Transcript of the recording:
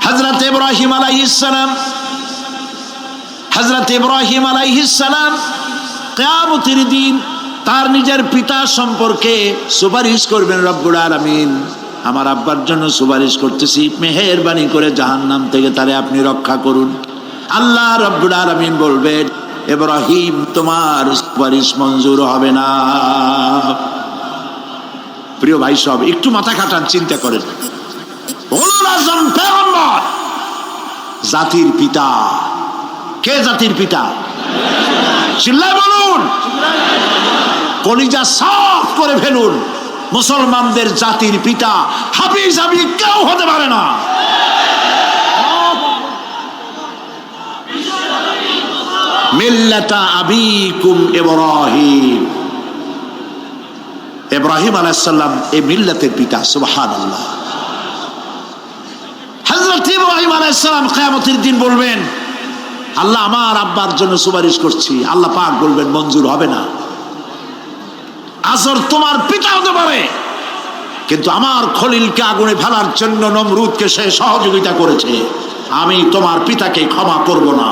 হযরত ইব্রাহিম আলাইহিস সালাম কিয়ামতের দিন তার নিজের পিতা সম্পর্কে সুপারিশ করবেন। রব্বুল আলামিন, আমার আব্বার জন্য সুপারিশ করতেছি, মেহেরবানি করে জাহান্নাম থেকে তারে আপনি রক্ষা করুন। আল্লাহ রব্বুল আলামিন বলবেন, ইব্রাহিম, তোমার সুপারিশ মঞ্জুর হবে না। প্রিয় ভাই সব, একটু মাথা খাটান, চিন্তা করেন। উলুল আযম পয়গম্বর, জাতির পিতা। কে জাতির পিতা? চিল্লায় বলুন, কলিজা সাফ করে ফেলুন। মুসলমানদের জাতির পিতা হাফিজ আমি কেউ হতে পারে না। মিল্লাতা আবিকুম ইব্রাহিম, ইব্রাহিম আলাইহিস সালাম এই মিল্লাতের পিতা। সুবহানাল্লাহ। হযরত ইব্রাহিম আলাইহিস সালাম কিয়ামতের দিন বলবেন, আল্লাহ, আমার আব্বার জন্য সুপারিশ করছি। আল্লাহ পাক বলবেন, মঞ্জুর হবে না। আজর তোমার পিতা হতে পারে, কিন্তু আমার খলিলকে আগুনে ফেলার জন্য নমরুদকে সে সহযোগিতা করেছে, আমি তোমার পিতাকে ক্ষমা করব না।